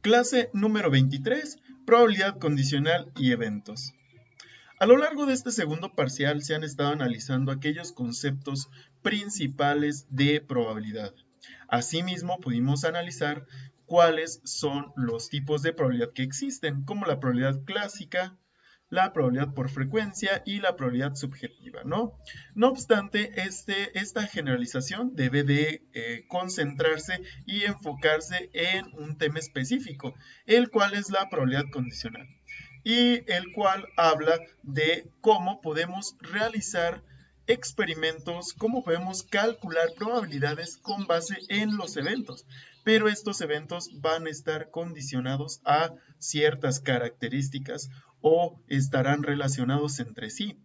Clase número 23, probabilidad condicional y eventos. A lo largo de este segundo parcial se han estado analizando aquellos conceptos principales de probabilidad. Asimismo, pudimos analizar cuáles son los tipos de probabilidad que existen, como la probabilidad clásica, la probabilidad por frecuencia y la probabilidad subjetiva, ¿no? No obstante, esta generalización debe de concentrarse y enfocarse en un tema específico, el cual es la probabilidad condicional, y el cual habla de cómo podemos realizar experimentos, cómo podemos calcular probabilidades con base en los eventos, pero estos eventos van a estar condicionados a ciertas características o estarán relacionados entre sí.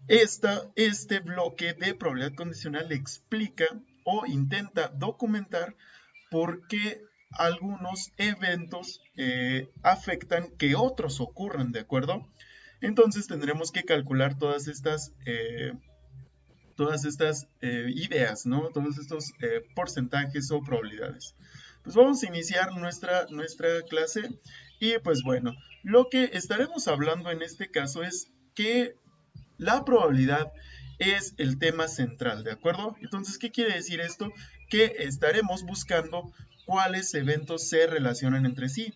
Este bloque de probabilidad condicional explica o intenta documentar por qué algunos eventos afectan que otros ocurran, ¿de acuerdo? Entonces tendremos que calcular todas estas ideas, ¿no? Todos estos porcentajes o probabilidades. Pues vamos a iniciar nuestra clase y pues bueno, lo que estaremos hablando en este caso es que la probabilidad es el tema central, ¿de acuerdo? Entonces, ¿qué quiere decir esto? Que estaremos buscando cuáles eventos se relacionan entre sí.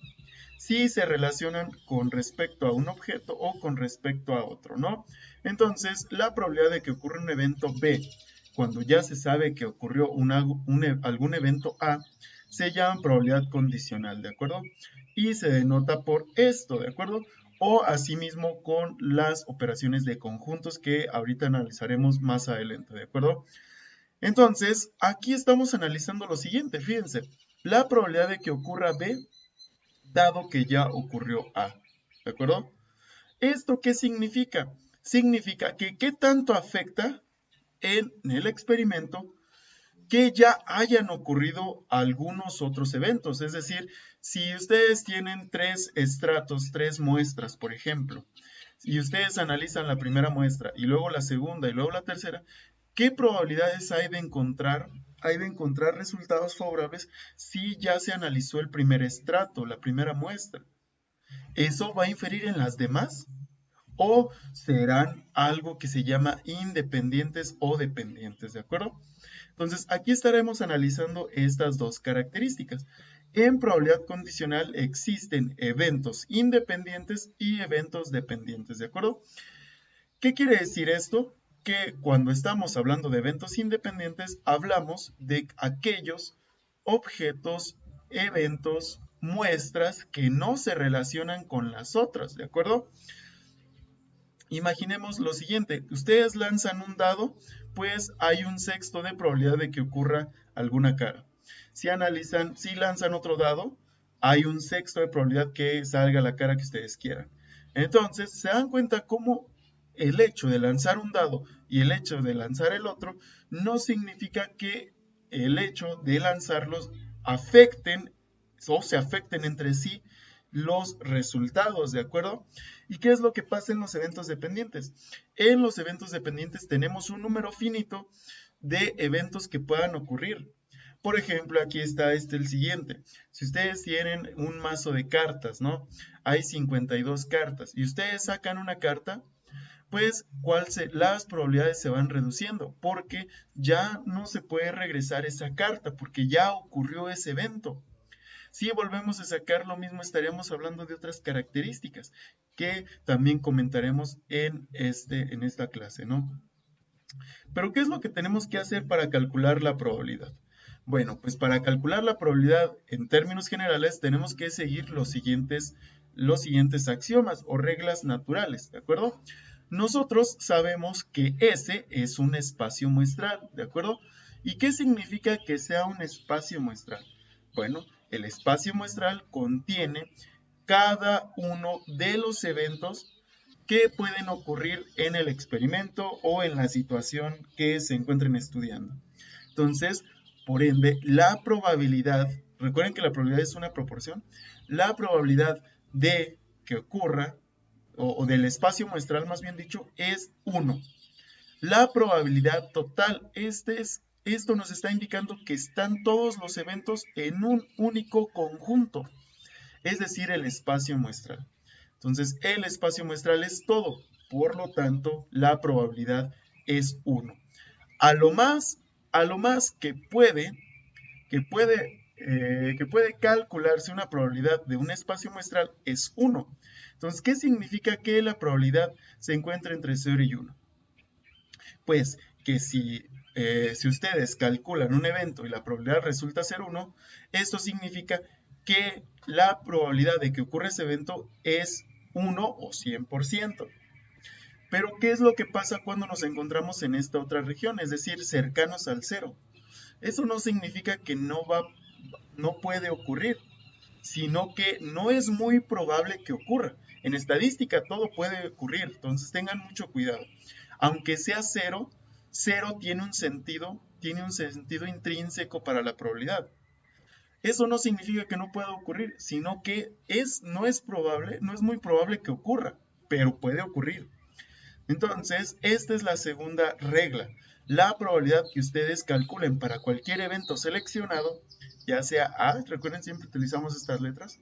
Si se relacionan con respecto a un objeto o con respecto a otro, ¿no? Entonces, la probabilidad de que ocurra un evento B, cuando ya se sabe que ocurrió algún evento A, se llama probabilidad condicional, ¿de acuerdo? Y se denota por esto, ¿de acuerdo? O asimismo con las operaciones de conjuntos que ahorita analizaremos más adelante, ¿de acuerdo? Entonces, aquí estamos analizando lo siguiente, fíjense, la probabilidad de que ocurra B dado que ya ocurrió A, ¿de acuerdo? ¿Esto qué significa? Significa que qué tanto afecta en el experimento que ya hayan ocurrido algunos otros eventos. Es decir, si ustedes tienen tres estratos, tres muestras, por ejemplo, y ustedes analizan la primera muestra y luego la segunda y luego la tercera, ¿qué probabilidades hay de encontrar resultados favorables si ya se analizó el primer estrato, la primera muestra? ¿Eso va a inferir en las demás? ¿O serán algo que se llama independientes o dependientes? ¿De acuerdo? Entonces, aquí estaremos analizando estas dos características. En probabilidad condicional existen eventos independientes y eventos dependientes, ¿de acuerdo? ¿Qué quiere decir esto? Que cuando estamos hablando de eventos independientes, hablamos de aquellos objetos, eventos, muestras que no se relacionan con las otras, ¿de acuerdo? Imaginemos lo siguiente, ustedes lanzan un dado, pues hay un sexto de probabilidad de que ocurra alguna cara. Si lanzan otro dado, hay un sexto de probabilidad que salga la cara que ustedes quieran. Entonces, se dan cuenta cómo el hecho de lanzar un dado y el hecho de lanzar el otro no significa que el hecho de lanzarlos afecten o se afecten entre sí los resultados, ¿de acuerdo? ¿Y qué es lo que pasa en los eventos dependientes? En los eventos dependientes tenemos un número finito de eventos que puedan ocurrir. Por ejemplo, aquí está el siguiente. Si ustedes tienen un mazo de cartas, ¿no? Hay 52 cartas y ustedes sacan una carta, pues las probabilidades se van reduciendo porque ya no se puede regresar esa carta porque ya ocurrió ese evento. Si volvemos a sacar lo mismo, estaríamos hablando de otras características que también comentaremos en esta clase, ¿no? Pero ¿qué es lo que tenemos que hacer para calcular la probabilidad? Bueno, pues para calcular la probabilidad en términos generales tenemos que seguir los siguientes axiomas o reglas naturales, ¿de acuerdo? Nosotros sabemos que S es un espacio muestral, ¿de acuerdo? ¿Y qué significa que sea un espacio muestral? Bueno, el espacio muestral contiene cada uno de los eventos que pueden ocurrir en el experimento o en la situación que se encuentren estudiando. Entonces, por ende, la probabilidad, recuerden que la probabilidad es una proporción, la probabilidad de que ocurra, o del espacio muestral más bien dicho, es 1. La probabilidad total, esto nos está indicando que están todos los eventos en un único conjunto. es decir, el espacio muestral. Entonces, el espacio muestral es todo, por lo tanto, la probabilidad es 1. A lo más que puede calcularse una probabilidad de un espacio muestral es 1. Entonces, ¿qué significa que la probabilidad se encuentra entre 0 y 1? Pues que si ustedes calculan un evento y la probabilidad resulta ser 1, esto significa que la probabilidad de que ocurra ese evento es 1 o 100%. Pero, ¿qué es lo que pasa cuando nos encontramos en esta otra región? Es decir, cercanos al 0. Eso no significa que no puede ocurrir, sino que no es muy probable que ocurra. En estadística todo puede ocurrir, entonces tengan mucho cuidado. Aunque sea 0, 0 tiene un sentido intrínseco para la probabilidad. Eso no significa que no pueda ocurrir, sino que no es muy probable que ocurra, pero puede ocurrir. Entonces, esta es la segunda regla. La probabilidad que ustedes calculen para cualquier evento seleccionado, ya sea A, recuerden siempre utilizamos estas letras,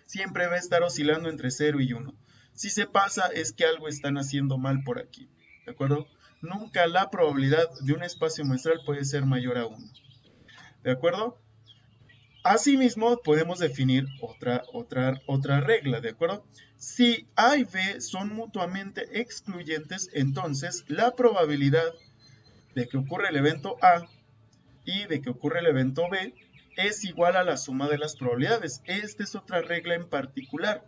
siempre va a estar oscilando entre 0 y 1. Si se pasa es que algo están haciendo mal por aquí, ¿de acuerdo? Nunca la probabilidad de un espacio muestral puede ser mayor a 1, ¿de acuerdo? Asimismo, podemos definir otra regla, ¿de acuerdo? Si A y B son mutuamente excluyentes, entonces la probabilidad de que ocurra el evento A y de que ocurra el evento B es igual a la suma de las probabilidades. Esta es otra regla en particular.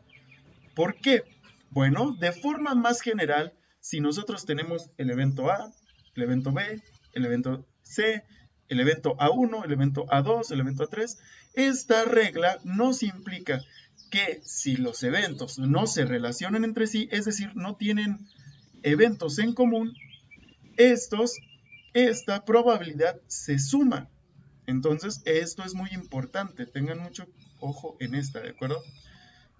¿Por qué? Bueno, de forma más general, si nosotros tenemos el evento A, el evento B, el evento C, el evento A1, el evento A2, el evento A3, esta regla nos implica que si los eventos no se relacionan entre sí, es decir, no tienen eventos en común, esta probabilidad se suma. Entonces, esto es muy importante, tengan mucho ojo en esta, ¿de acuerdo?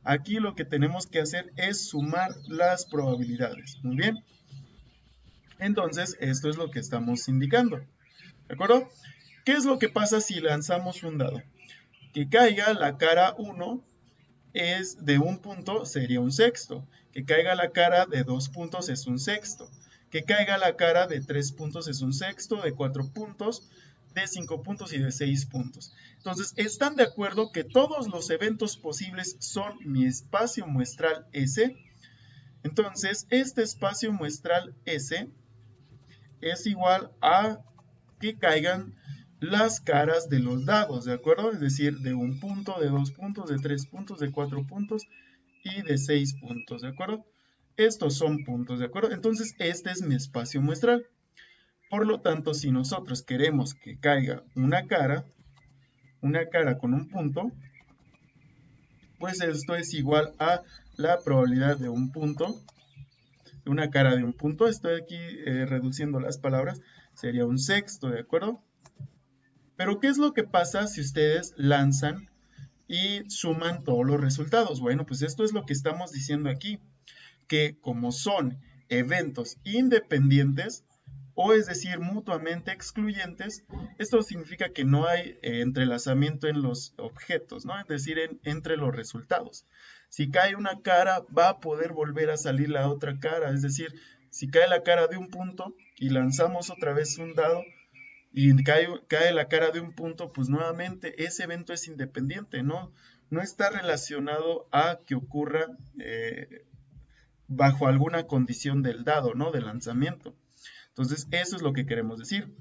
Aquí lo que tenemos que hacer es sumar las probabilidades, muy bien. Entonces, esto es lo que estamos indicando, ¿de acuerdo? ¿Qué es lo que pasa si lanzamos un dado? Que caiga la cara 1 es de un punto, sería un sexto. Que caiga la cara de 2 puntos es un sexto. Que caiga la cara de 3 puntos es un sexto, de 4 puntos, de 5 puntos y de 6 puntos. Entonces, ¿están de acuerdo que todos los eventos posibles son mi espacio muestral S? Entonces, este espacio muestral S es igual a que caigan las caras de los dados, ¿de acuerdo? Es decir, de un punto, de 2 puntos, de 3 puntos, de 4 puntos y de 6 puntos, ¿de acuerdo? Estos son puntos, ¿de acuerdo? Entonces, este es mi espacio muestral. Por lo tanto, si nosotros queremos que caiga una cara con un punto, pues esto es igual a la probabilidad de un punto, de una cara de un punto. Estoy aquí reduciendo las palabras, sería un sexto, ¿de acuerdo? Pero, ¿qué es lo que pasa si ustedes lanzan y suman todos los resultados? Bueno, pues esto es lo que estamos diciendo aquí, que como son eventos independientes, o es decir, mutuamente excluyentes, esto significa que no hay entrelazamiento en los objetos, ¿no? Es decir, entre los resultados. Si cae una cara, va a poder volver a salir la otra cara, es decir, si cae la cara de un punto y lanzamos otra vez un dado, y cae la cara de un punto, pues nuevamente ese evento es independiente, no está relacionado a que ocurra bajo alguna condición del dado, ¿no? Del lanzamiento. Entonces, eso es lo que queremos decir.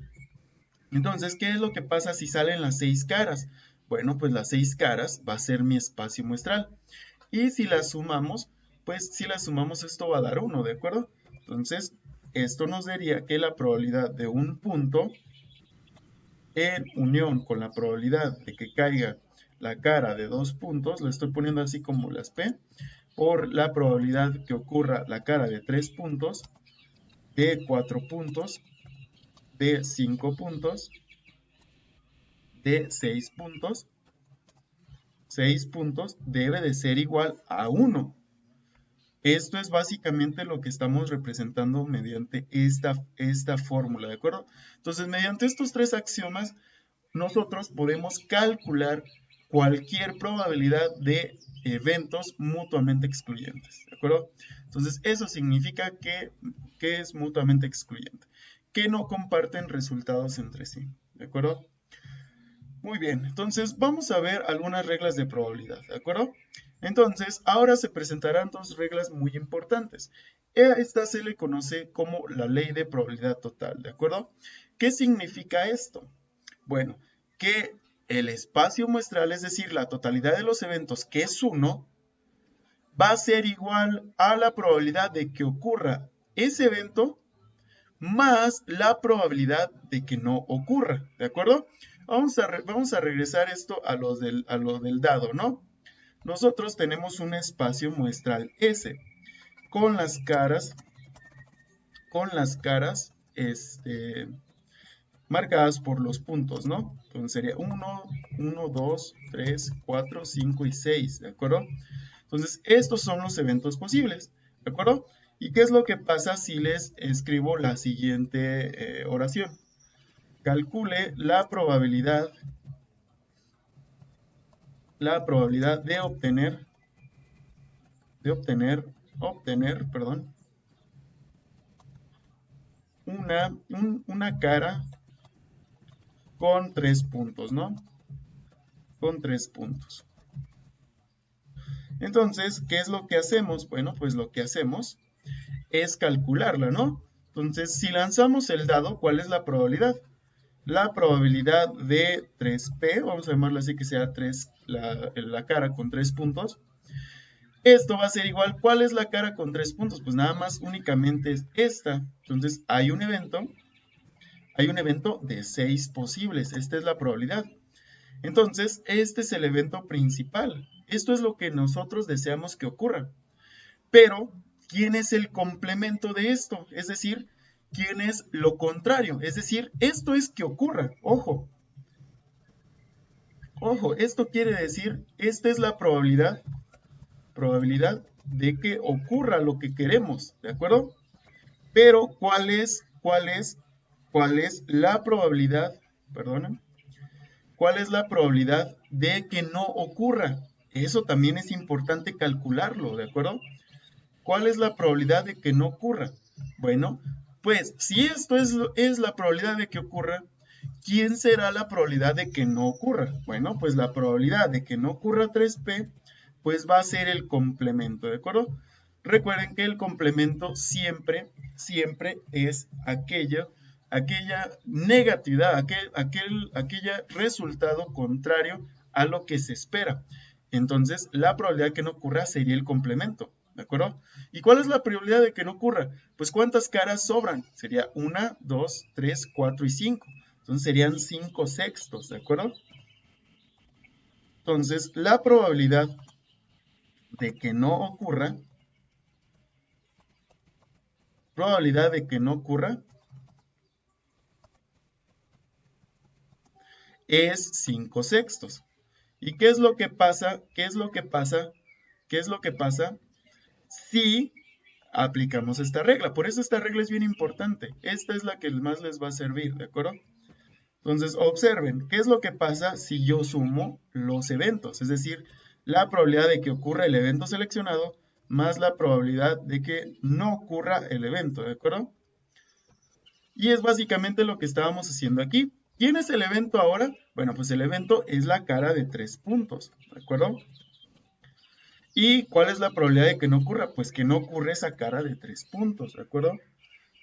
Entonces, ¿qué es lo que pasa si salen las 6 caras? Bueno, pues las 6 caras va a ser mi espacio muestral. Y si las sumamos, pues si las sumamos esto va a dar 1, ¿de acuerdo? Entonces, esto nos daría que la probabilidad de un punto en unión con la probabilidad de que caiga la cara de 2 puntos, lo estoy poniendo así como las P, por la probabilidad que ocurra la cara de 3 puntos, de 4 puntos, de 5 puntos, de 6 puntos debe de ser igual a 1. Esto es básicamente lo que estamos representando mediante esta fórmula, ¿de acuerdo? Entonces, mediante estos tres axiomas, nosotros podemos calcular cualquier probabilidad de eventos mutuamente excluyentes, ¿de acuerdo? Entonces, eso significa que es mutuamente excluyente, que no comparten resultados entre sí, ¿de acuerdo? Muy bien, entonces vamos a ver algunas reglas de probabilidad, ¿de acuerdo? Entonces, ahora se presentarán dos reglas muy importantes. A esta se le conoce como la ley de probabilidad total, ¿de acuerdo? ¿Qué significa esto? Bueno, que el espacio muestral, es decir, la totalidad de los eventos, que es 1, va a ser igual a la probabilidad de que ocurra ese evento más la probabilidad de que no ocurra, ¿de acuerdo? Vamos a regresar esto a lo del dado, ¿no? Nosotros tenemos un espacio muestral S con las caras marcadas por los puntos, ¿no? Entonces sería 1, 2, 3, 4, 5 y 6, ¿de acuerdo? Entonces, estos son los eventos posibles, ¿de acuerdo? ¿Y qué es lo que pasa si les escribo la siguiente oración? Calcule la probabilidad de obtener, una cara con 3 puntos, ¿no? Con 3 puntos. Entonces, ¿qué es lo que hacemos? Bueno, pues lo que hacemos es calcularla, ¿no? Entonces, si lanzamos el dado, ¿cuál es la probabilidad? La probabilidad de 3P, vamos a llamarlo así que sea 3, la cara con 3 puntos. Esto va a ser igual, ¿cuál es la cara con 3 puntos? Pues nada más únicamente es esta. Entonces hay un evento de 6 posibles, esta es la probabilidad. Entonces, este es el evento principal. Esto es lo que nosotros deseamos que ocurra. Pero, ¿quién es el complemento de esto? Es decir, ¿quién es lo contrario? Es decir, esto es que ocurra. Ojo, esto quiere decir, esta es la probabilidad de que ocurra lo que queremos, ¿de acuerdo? Pero, cuál es la probabilidad, perdonen, cuál es la probabilidad de que no ocurra? Eso también es importante calcularlo, ¿de acuerdo? ¿Cuál es la probabilidad de que no ocurra? Bueno, pues si esto es la probabilidad de que ocurra, ¿quién será la probabilidad de que no ocurra? Bueno, pues la probabilidad de que no ocurra 3P, pues va a ser el complemento, ¿de acuerdo? Recuerden que el complemento siempre es aquella negatividad, aquella resultado contrario a lo que se espera. Entonces, la probabilidad de que no ocurra sería el complemento, ¿de acuerdo? ¿Y cuál es la probabilidad de que no ocurra? Pues ¿cuántas caras sobran? Sería 1, 2, 3, 4 y 5. Entonces serían 5 sextos, ¿de acuerdo? Entonces, la probabilidad de que no ocurra, es 5 sextos. ¿Y qué es lo que pasa? ¿Qué es lo que pasa si aplicamos esta regla? Por eso esta regla es bien importante. Esta es la que más les va a servir, ¿de acuerdo? Entonces, observen, ¿qué es lo que pasa si yo sumo los eventos? Es decir, la probabilidad de que ocurra el evento seleccionado más la probabilidad de que no ocurra el evento, ¿de acuerdo? Y es básicamente lo que estábamos haciendo aquí. ¿Quién es el evento ahora? Bueno, pues el evento es la cara de 3 puntos, ¿de acuerdo? ¿Y cuál es la probabilidad de que no ocurra? Pues que no ocurra esa cara de 3 puntos, ¿de acuerdo?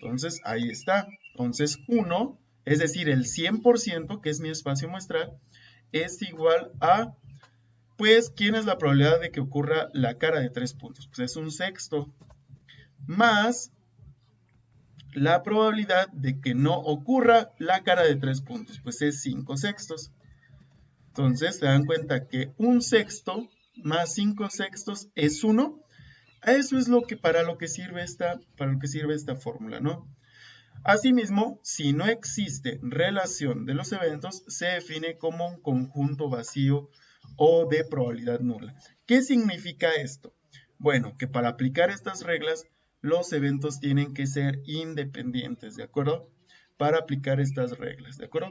Entonces, ahí está. Entonces, 1, es decir, el 100%, que es mi espacio muestral, es igual a, pues, ¿quién es la probabilidad de que ocurra la cara de 3 puntos? Pues es un sexto, más la probabilidad de que no ocurra la cara de 3 puntos, pues es 5 sextos. Entonces, se dan cuenta que un sexto más 5 sextos es 1. A eso es para lo que sirve esta fórmula, ¿no? Asimismo, si no existe relación de los eventos, se define como un conjunto vacío o de probabilidad nula. ¿Qué significa esto? Bueno, que para aplicar estas reglas, los eventos tienen que ser independientes, ¿de acuerdo? Para aplicar estas reglas, ¿de acuerdo?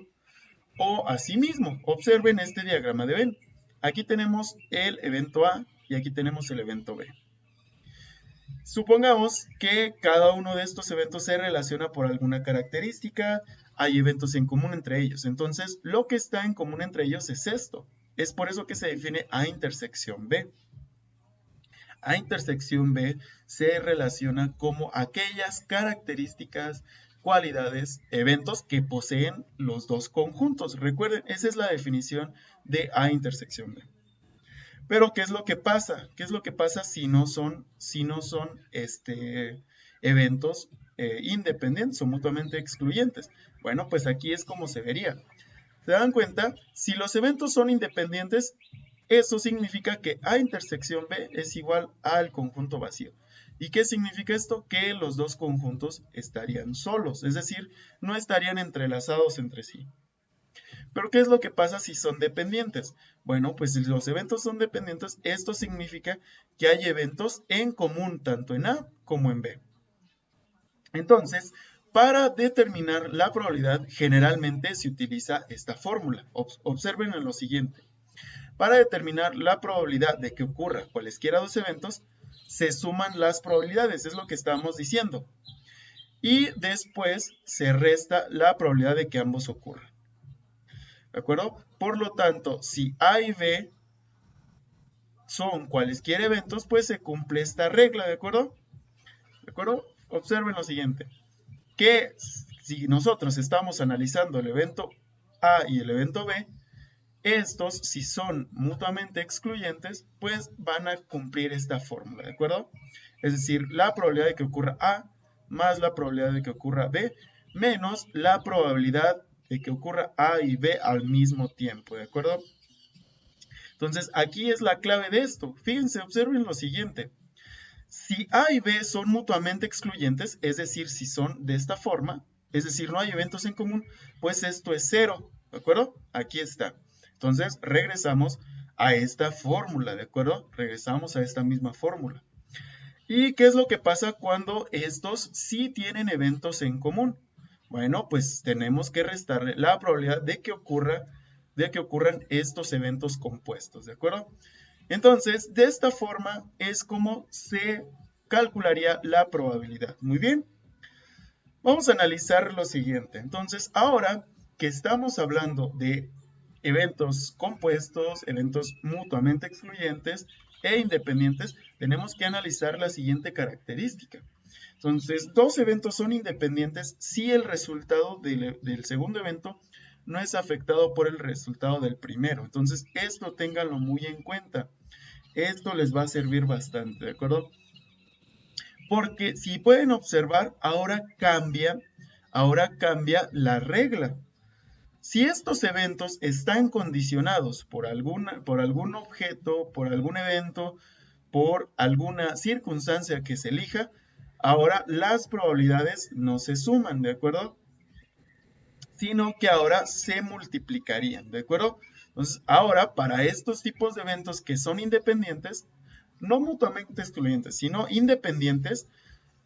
O asimismo, observen este diagrama de Venn. Aquí tenemos el evento A y aquí tenemos el evento B. Supongamos que cada uno de estos eventos se relaciona por alguna característica, hay eventos en común entre ellos. Entonces, lo que está en común entre ellos es esto. Es por eso que se define A intersección B. A intersección B se relaciona como aquellas características, cualidades, eventos que poseen los dos conjuntos. Recuerden, esa es la definición de A intersección B. Pero, ¿qué es lo que pasa? ¿Qué es lo que pasa si no son eventos independientes o mutuamente excluyentes? Bueno, pues aquí es como se vería. ¿Se dan cuenta? Si los eventos son independientes, eso significa que A intersección B es igual al conjunto vacío. ¿Y qué significa esto? Que los dos conjuntos estarían solos, es decir, no estarían entrelazados entre sí. Pero ¿qué es lo que pasa si son dependientes? Bueno, pues si los eventos son dependientes, esto significa que hay eventos en común tanto en A como en B. Entonces, para determinar la probabilidad, generalmente se utiliza esta fórmula. Observen en lo siguiente. Para determinar la probabilidad de que ocurra cualesquiera dos eventos, se suman las probabilidades, es lo que estamos diciendo. Y después se resta la probabilidad de que ambos ocurran. ¿De acuerdo? Por lo tanto, si A y B son cualesquiera eventos, pues se cumple esta regla, ¿de acuerdo? ¿De acuerdo? Observen lo siguiente, que si nosotros estamos analizando el evento A y el evento B, estos, si son mutuamente excluyentes, pues van a cumplir esta fórmula, ¿de acuerdo? Es decir, la probabilidad de que ocurra A más la probabilidad de que ocurra B menos la probabilidad de que ocurra A y B al mismo tiempo, ¿de acuerdo? Entonces, aquí es la clave de esto. Fíjense, observen lo siguiente. Si A y B son mutuamente excluyentes, es decir, si son de esta forma, es decir, no hay eventos en común, pues esto es 0, ¿de acuerdo? Aquí está. Entonces, regresamos a esta fórmula, ¿de acuerdo? Regresamos a esta misma fórmula. ¿Y qué es lo que pasa cuando estos sí tienen eventos en común? Bueno, pues tenemos que restarle la probabilidad de que ocurran estos eventos compuestos, ¿de acuerdo? Entonces, de esta forma es como se calcularía la probabilidad. Muy bien. Vamos a analizar lo siguiente. Entonces, ahora que estamos hablando de eventos compuestos, eventos mutuamente excluyentes e independientes, tenemos que analizar la siguiente característica. Entonces, dos eventos son independientes si el resultado del segundo evento no es afectado por el resultado del primero. Entonces, esto ténganlo muy en cuenta. Esto les va a servir bastante, ¿de acuerdo? Porque si pueden observar, ahora cambia la regla. Si estos eventos están condicionados por algún objeto, por algún evento, por alguna circunstancia que se elija, ahora las probabilidades no se suman, ¿de acuerdo? Sino que ahora se multiplicarían, ¿de acuerdo? Entonces, ahora para estos tipos de eventos que son independientes, no mutuamente excluyentes, sino independientes,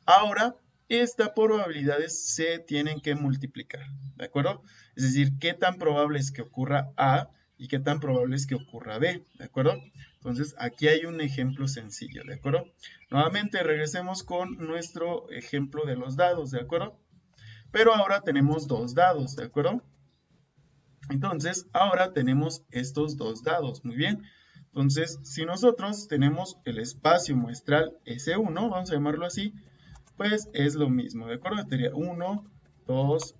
ahora estas probabilidades se tienen que multiplicar, ¿de acuerdo? Es decir, qué tan probable es que ocurra A y qué tan probable es que ocurra B, ¿de acuerdo? Entonces, aquí hay un ejemplo sencillo, ¿de acuerdo? Nuevamente, regresemos con nuestro ejemplo de los dados, ¿de acuerdo? Pero ahora tenemos dos dados, ¿de acuerdo? Entonces, ahora tenemos estos dos dados, muy bien. Entonces, si nosotros tenemos el espacio muestral S1, vamos a llamarlo así, pues es lo mismo, ¿de acuerdo? Sería 1, 2,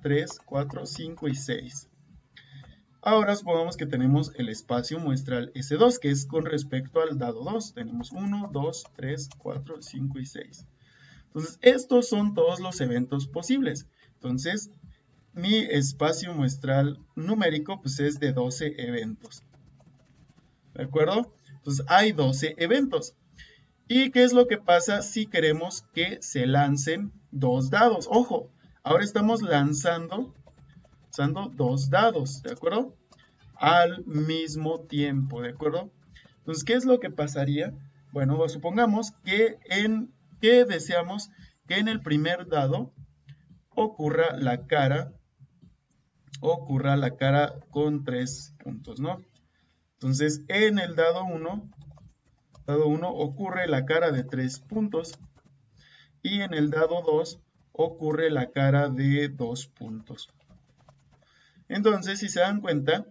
3, 4, 5 y 6. Ahora supongamos que tenemos el espacio muestral S2, que es con respecto al dado 2. Tenemos 1, 2, 3, 4, 5 y 6. Entonces, estos son todos los eventos posibles. Entonces, mi espacio muestral numérico pues es de 12 eventos. ¿De acuerdo? Entonces, hay 12 eventos. ¿Y qué es lo que pasa si queremos que se lancen dos dados? Ojo, ahora estamos lanzando dos dados, ¿de acuerdo? Al mismo tiempo, ¿de acuerdo? Entonces, ¿qué es lo que pasaría? Bueno, supongamos que deseamos que en el primer dado ocurra la cara ocurra la cara con 3 puntos, ¿no? Entonces, en el dado 1 ocurre la cara de 3 puntos y en el dado 2 ocurre la cara de 2 puntos. Entonces, si se dan cuenta,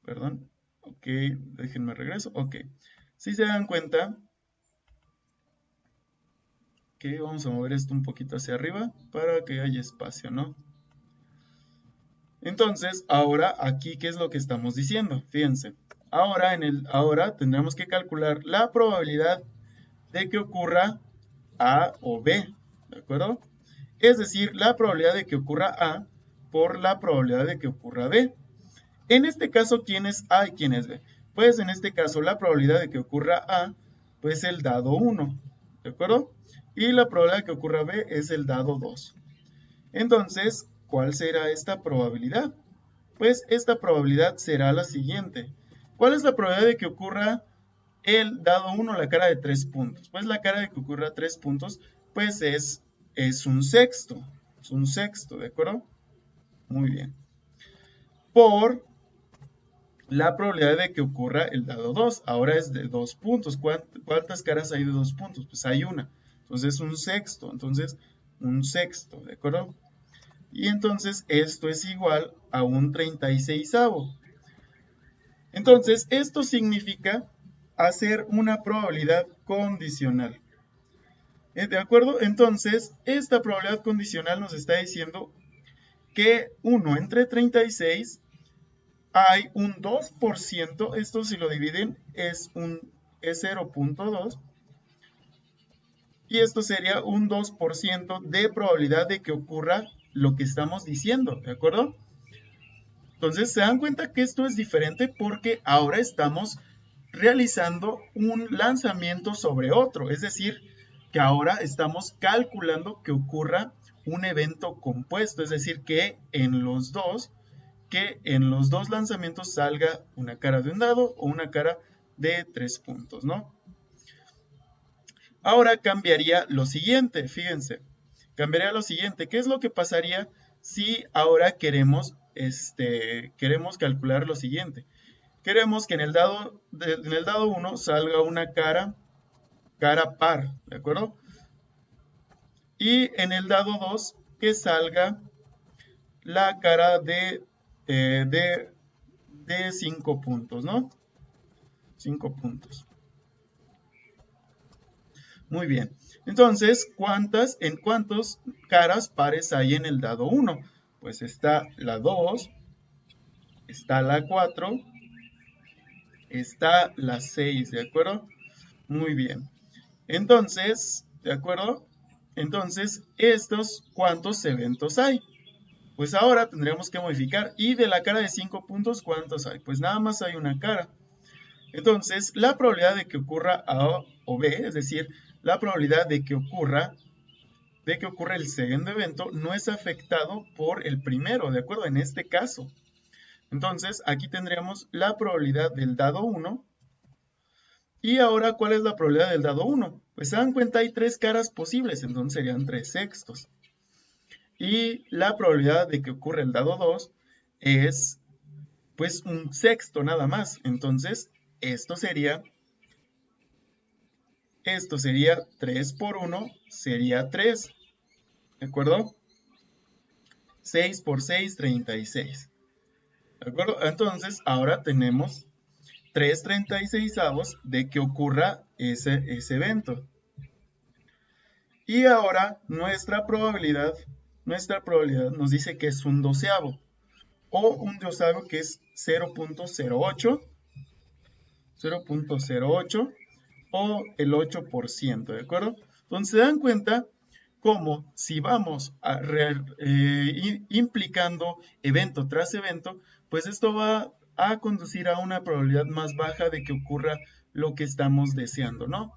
perdón, ok, déjenme regreso, ok. Si se dan cuenta, que vamos a mover esto un poquito hacia arriba para que haya espacio, ¿no? Entonces, ahora aquí, ¿qué es lo que estamos diciendo? Fíjense, ahora tendremos que calcular la probabilidad de que ocurra A o B, ¿de acuerdo? Es decir, la probabilidad de que ocurra A por la probabilidad de que ocurra B. En este caso, ¿quién es A y quién es B? Pues en este caso, la probabilidad de que ocurra A, pues el dado 1, ¿de acuerdo? Y la probabilidad de que ocurra B es el dado 2. Entonces, ¿cuál será esta probabilidad? Pues esta probabilidad será la siguiente. ¿Cuál es la probabilidad de que ocurra el dado 1, la cara de 3 puntos? Pues la cara de que ocurra 3 puntos, pues es un sexto. Es un sexto, ¿de acuerdo? Muy bien. Por la probabilidad de que ocurra el dado 2. Ahora es de 2 puntos. ¿Cuántas caras hay de 2 puntos? Pues hay una. Entonces un sexto. Entonces un sexto, ¿de acuerdo? Y entonces esto es igual a un 36avo. Entonces esto significa hacer una probabilidad condicional. ¿De acuerdo? Entonces esta probabilidad condicional nos está diciendo que 1 entre 36 hay un 2%, esto si lo dividen es 0.2, y esto sería un 2% de probabilidad de que ocurra lo que estamos diciendo, ¿de acuerdo? Entonces se dan cuenta que esto es diferente porque ahora estamos realizando un lanzamiento sobre otro, es decir, que ahora estamos calculando que ocurra un evento compuesto, es decir, que en los dos lanzamientos salga una cara de un dado o una cara de 3 puntos, ¿no? Ahora cambiaría lo siguiente, fíjense, cambiaría lo siguiente, ¿qué es lo que pasaría si ahora queremos calcular lo siguiente? Queremos que en el dado 1 salga una cara par, ¿de acuerdo? Y en el dado 2 que salga la cara de 5 puntos, ¿no? 5 puntos. Muy bien. Entonces, ¿en cuántos caras pares hay en el dado 1? Pues está la 2, está la 4, está la 6, ¿de acuerdo? Muy bien. Entonces, ¿de acuerdo? Entonces, ¿cuántos eventos hay? Pues ahora tendríamos que modificar. Y de la cara de 5 puntos, ¿cuántos hay? Pues nada más hay una cara. Entonces, la probabilidad de que ocurra A o B, es decir, la probabilidad de que ocurra el segundo evento, no es afectado por el primero, ¿de acuerdo? En este caso. Entonces, aquí tendríamos la probabilidad del dado 1. Y ahora, ¿cuál es la probabilidad del dado 1? Pues se dan cuenta, hay 3 caras posibles, entonces serían 3 sextos. Y la probabilidad de que ocurra el dado 2 es, pues, un sexto nada más. Entonces, esto sería 3 por 1, sería 3. ¿De acuerdo? 6 por 6, 36. ¿De acuerdo? Entonces, ahora tenemos 3/36avos de que ocurra ese evento. Y ahora nuestra probabilidad nos dice que es un doceavo. O un doceavo que es 0.08 o el 8%, ¿de acuerdo? Entonces se dan cuenta cómo si vamos implicando evento tras evento, pues esto va a conducir a una probabilidad más baja de que ocurra lo que estamos deseando, ¿no?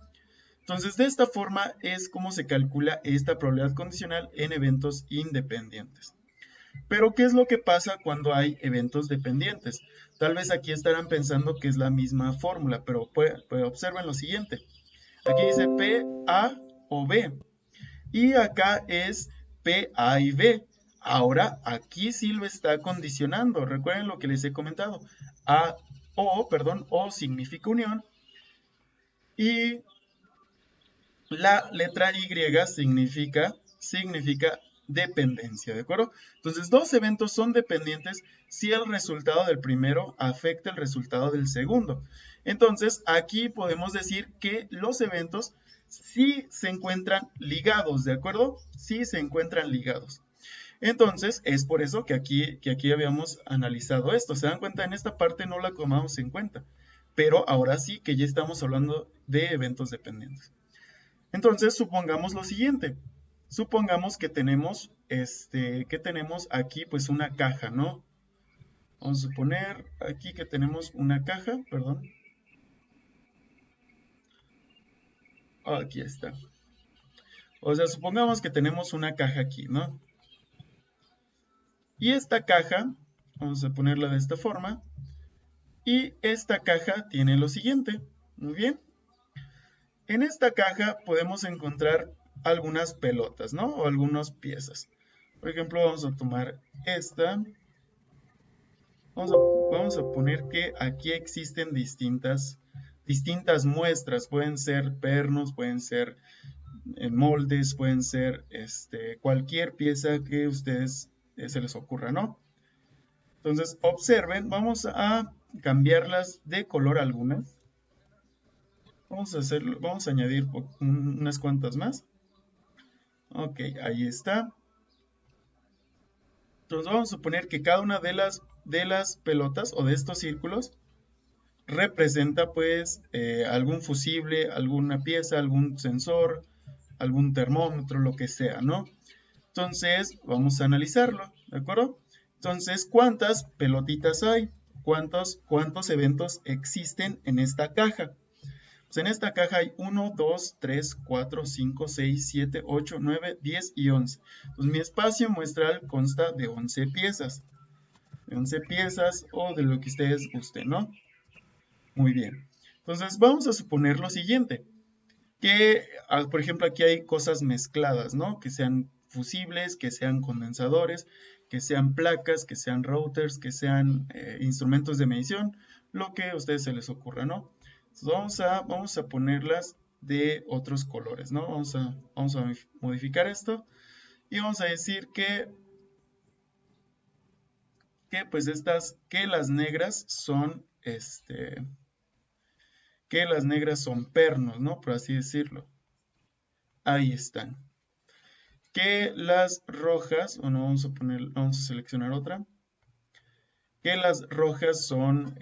Entonces, de esta forma es como se calcula esta probabilidad condicional en eventos independientes. Pero, ¿qué es lo que pasa cuando hay eventos dependientes? Tal vez aquí estarán pensando que es la misma fórmula, pero observen lo siguiente. Aquí dice P, A o B. Y acá es P, A y B. ahora aquí sí lo está condicionando. Recuerden lo que les he comentado. O significa unión y la letra Y significa dependencia, ¿de acuerdo? Entonces, dos eventos son dependientes si el resultado del primero afecta el resultado del segundo. Entonces, aquí podemos decir que los eventos sí se encuentran ligados, ¿de acuerdo? Sí se encuentran ligados. Entonces, es por eso que aquí habíamos analizado esto. ¿Se dan cuenta? En esta parte no la tomamos en cuenta. Pero ahora sí que ya estamos hablando de eventos dependientes. Entonces, supongamos lo siguiente. Supongamos que tenemos, aquí pues una caja, ¿no? Vamos a suponer aquí que tenemos una caja, perdón. Aquí está. O sea, supongamos que tenemos una caja aquí, ¿no? Y esta caja, vamos a ponerla de esta forma. Y esta caja tiene lo siguiente. Muy bien. En esta caja podemos encontrar algunas pelotas, ¿no? O algunas piezas. Por ejemplo, vamos a tomar esta. Vamos a poner que aquí existen distintas muestras. Pueden ser pernos, pueden ser moldes, pueden ser cualquier pieza que a ustedes se les ocurra, ¿no? Entonces, observen, vamos a cambiarlas de color algunas. Vamos a añadir unas cuantas más. Ok, ahí está. Entonces vamos a suponer que cada una de las pelotas o de estos círculos representa pues algún fusible, alguna pieza, algún sensor, algún termómetro, lo que sea, ¿no? Entonces vamos a analizarlo, ¿de acuerdo? Entonces, ¿cuántas pelotitas hay? ¿Cuántos eventos existen en esta caja? Pues en esta caja hay 1, 2, 3, 4, 5, 6, 7, 8, 9, 10 y 11. Entonces mi espacio muestral consta de 11 piezas. De 11 piezas o de lo que ustedes gusten, ¿no? Muy bien. Entonces vamos a suponer lo siguiente. Que, por ejemplo, aquí hay cosas mezcladas, ¿no? Que sean fusibles, que sean condensadores, que sean placas, que sean routers, que sean instrumentos de medición, lo que a ustedes se les ocurra, ¿no? Entonces vamos a ponerlas de otros colores, ¿no? Vamos a modificar esto y vamos a decir pues que las negras son, que las negras son pernos, ¿no? Por así decirlo. Ahí están. Que las rojas, bueno, vamos a seleccionar otra. Que las rojas son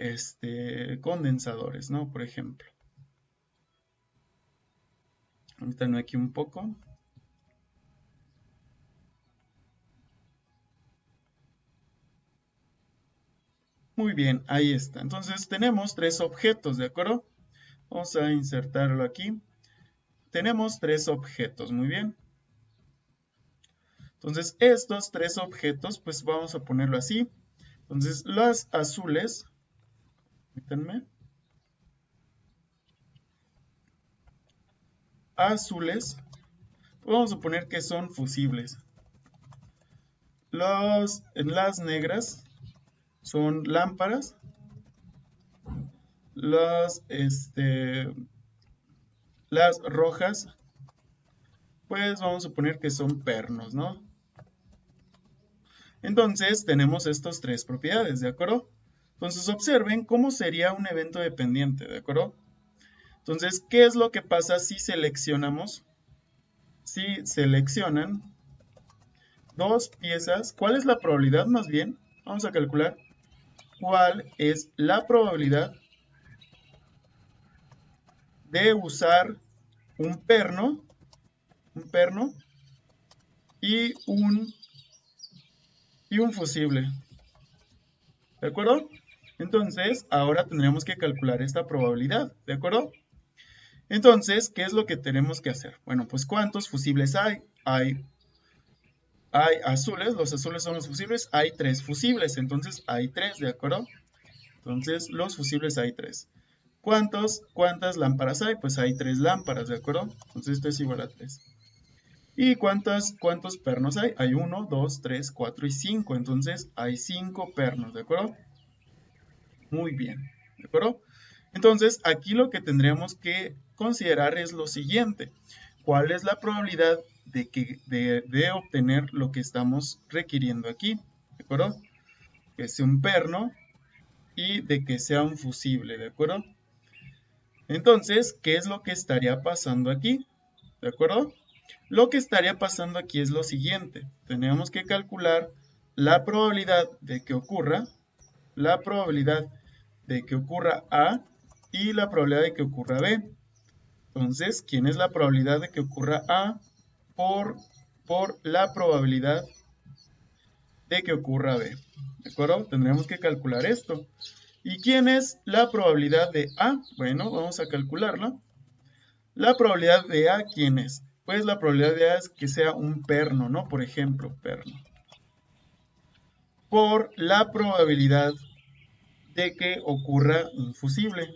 condensadores, ¿no? Por ejemplo. Ahorita no aquí un poco. Muy bien, ahí está. Entonces tenemos tres objetos, ¿de acuerdo? Vamos a insertarlo aquí. Tenemos tres objetos, muy bien. Entonces estos tres objetos, pues vamos a ponerlo así. Entonces las azules, permítanme. Azules, vamos a poner que son fusibles. Las negras son lámparas. Las rojas, pues vamos a poner que son pernos, ¿no? Entonces tenemos estas tres propiedades, ¿de acuerdo? Entonces observen cómo sería un evento dependiente, ¿de acuerdo? Entonces, ¿qué es lo que pasa si seleccionamos? Si seleccionan dos piezas, ¿cuál es la probabilidad más bien? Vamos a calcular cuál es la probabilidad de usar un perno y un fusible. ¿De acuerdo? Entonces, ahora tendremos que calcular esta probabilidad. ¿De acuerdo? Entonces, ¿qué es lo que tenemos que hacer? Bueno, pues ¿cuántos fusibles hay? Hay azules, los azules son los fusibles, hay tres fusibles, entonces hay tres, ¿de acuerdo? Entonces, los fusibles hay tres. ¿Cuántas lámparas hay? Pues hay tres lámparas, ¿de acuerdo? Entonces esto es igual a 3. ¿Y cuántos pernos hay? Hay 1, 2, 3, 4 y 5. Entonces hay 5 pernos, ¿de acuerdo? Muy bien, ¿de acuerdo? Entonces aquí lo que tendríamos que considerar es lo siguiente. ¿Cuál es la probabilidad de obtener lo que estamos requiriendo aquí? ¿De acuerdo? Que sea un perno y de que sea un fusible, ¿de acuerdo? Entonces, ¿qué es lo que estaría pasando aquí? ¿De acuerdo? Lo que estaría pasando aquí es lo siguiente. Tenemos que calcular la probabilidad de que ocurra, A y la probabilidad de que ocurra B. Entonces, ¿quién es la probabilidad de que ocurra A por la probabilidad de que ocurra B? ¿De acuerdo? Tendremos que calcular esto. ¿Y quién es la probabilidad de A? Bueno, vamos a calcularla. La probabilidad de A, ¿quién es? Pues la probabilidad de A es que sea un perno, ¿no? Por ejemplo, perno. Por la probabilidad de que ocurra un fusible.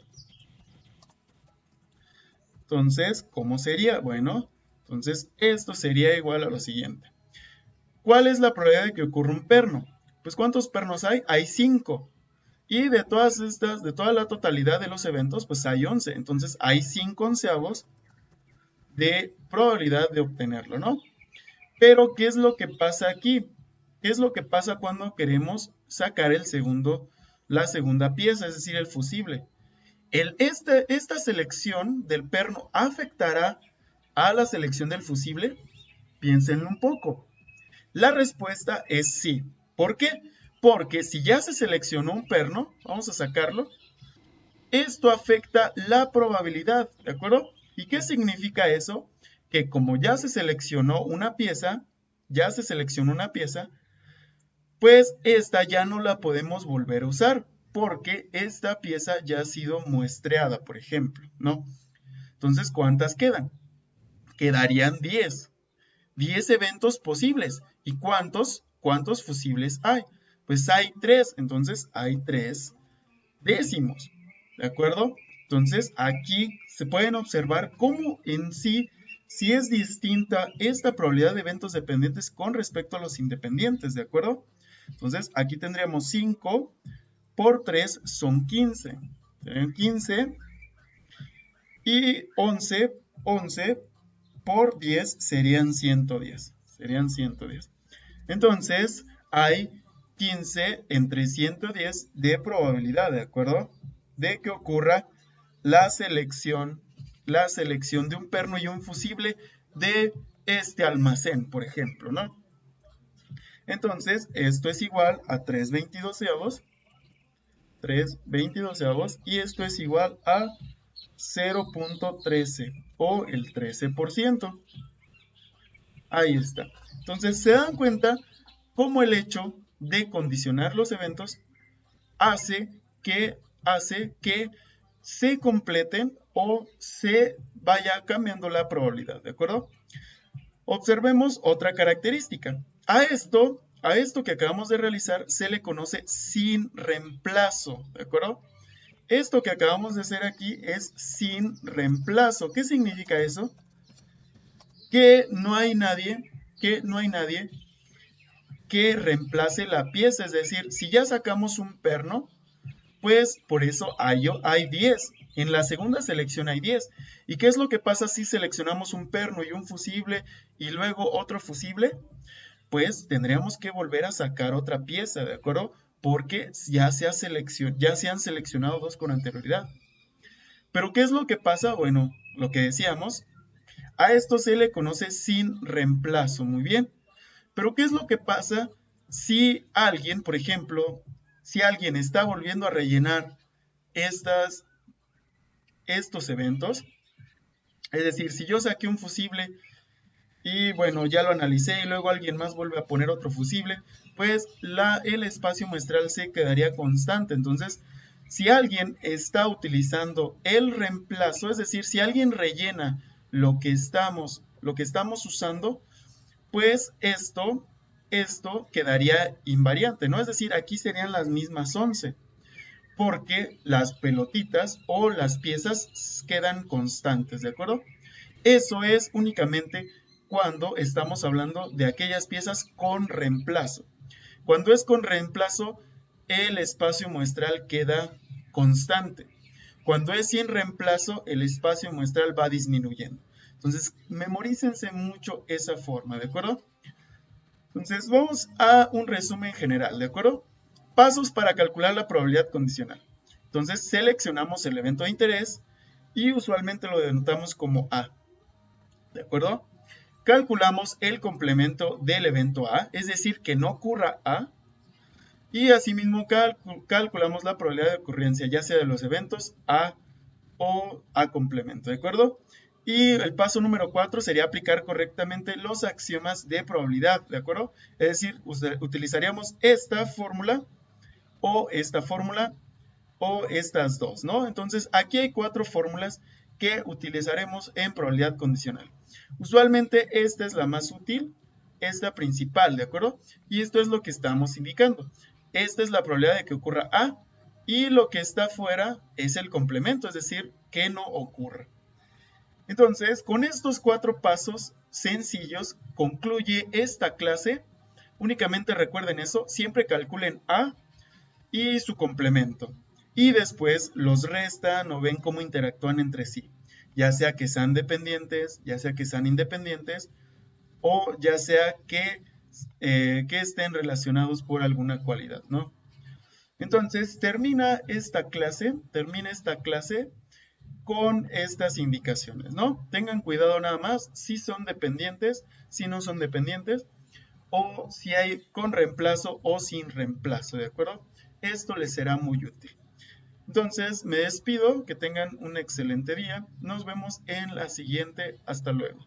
Entonces, ¿cómo sería? Bueno, entonces esto sería igual a lo siguiente. ¿Cuál es la probabilidad de que ocurra un perno? Pues ¿cuántos pernos hay? Hay 5. Y de todas estas, de toda la totalidad de los eventos, pues hay 11. Entonces hay 5 onceavos de probabilidad de obtenerlo, ¿no? Pero, ¿qué es lo que pasa aquí? ¿Qué es lo que pasa cuando queremos sacar la segunda pieza, es decir, el fusible? Esta selección del perno afectará a la selección del fusible. Piénsenlo un poco. La respuesta es sí. ¿Por qué? Porque si ya se seleccionó un perno, vamos a sacarlo, esto afecta la probabilidad, ¿de acuerdo? ¿Y qué significa eso? Que como ya se seleccionó una pieza, pues esta ya no la podemos volver a usar, porque esta pieza ya ha sido muestreada, por ejemplo, ¿no? Entonces, ¿cuántas quedan? Quedarían 10. 10 eventos posibles. ¿Y cuántos fusibles hay? Pues hay 3, entonces hay 3 décimos, ¿de acuerdo? Entonces aquí se pueden observar cómo en sí es distinta esta probabilidad de eventos dependientes con respecto a los independientes, ¿de acuerdo? Entonces aquí tendríamos 5 por 3 son 15. Serían 15 y 11 por 10 serían 110. Serían 110. Entonces hay 15 entre 110 de probabilidad, ¿de acuerdo? De que ocurra la selección de un perno y un fusible de este almacén, por ejemplo, ¿no? Entonces, esto es igual a 3/22, y esto es igual a 0.13 o el 13%. Ahí está. Entonces, ¿se dan cuenta cómo el hecho de condicionar los eventos hace que se completen o se vaya cambiando la probabilidad, ¿de acuerdo? Observemos otra característica. A esto que acabamos de realizar se le conoce sin reemplazo, ¿de acuerdo? Esto que acabamos de hacer aquí es sin reemplazo. ¿Qué significa eso? Que no hay nadie que reemplace la pieza. Es decir, si ya sacamos un perno, pues por eso hay 10. En la segunda selección hay 10. ¿Y qué es lo que pasa si seleccionamos un perno y un fusible y luego otro fusible? Pues tendríamos que volver a sacar otra pieza, ¿de acuerdo? Porque ya se han seleccionado dos con anterioridad. Pero ¿qué es lo que pasa? Bueno, lo que decíamos, a esto se le conoce sin reemplazo, muy bien. Pero ¿qué es lo que pasa si alguien, por ejemplo, si alguien está volviendo a rellenar estos eventos? Es decir, si yo saqué un fusible y bueno, ya lo analicé y luego alguien más vuelve a poner otro fusible, pues el espacio muestral se quedaría constante. Entonces, si alguien está utilizando el reemplazo, es decir, si alguien rellena lo que estamos usando, pues esto quedaría invariante, ¿no? Es decir, aquí serían las mismas 11, porque las pelotitas o las piezas quedan constantes, ¿de acuerdo? Eso es únicamente cuando estamos hablando de aquellas piezas con reemplazo. Cuando es con reemplazo, el espacio muestral queda constante. Cuando es sin reemplazo, el espacio muestral va disminuyendo. Entonces, memorícense mucho esa forma, ¿de acuerdo? Entonces, vamos a un resumen general, ¿de acuerdo? Pasos para calcular la probabilidad condicional. Entonces, seleccionamos el evento de interés y usualmente lo denotamos como A, ¿de acuerdo? Calculamos el complemento del evento A, es decir, que no ocurra A, y asimismo calculamos la probabilidad de ocurrencia, ya sea de los eventos A o A complemento, ¿de acuerdo? Y el paso número 4 sería aplicar correctamente los axiomas de probabilidad, ¿de acuerdo? Es decir, utilizaríamos esta fórmula o estas dos, ¿no? Entonces, aquí hay 4 fórmulas que utilizaremos en probabilidad condicional. Usualmente esta es la más útil, esta principal, ¿de acuerdo? Y esto es lo que estamos indicando. Esta es la probabilidad de que ocurra A y lo que está fuera es el complemento, es decir, que no ocurra. Entonces, con estos 4 pasos sencillos concluye esta clase. Únicamente recuerden eso, siempre calculen A y su complemento. Y después los restan o ven cómo interactúan entre sí. Ya sea que sean dependientes, ya sea que sean independientes, o ya sea que estén relacionados por alguna cualidad, ¿no? Entonces, termina esta clase con estas indicaciones, ¿no? Tengan cuidado nada más si son dependientes, si no son dependientes, o si hay con reemplazo o sin reemplazo, ¿de acuerdo? Esto les será muy útil. Entonces, me despido, que tengan un excelente día. Nos vemos en la siguiente. Hasta luego.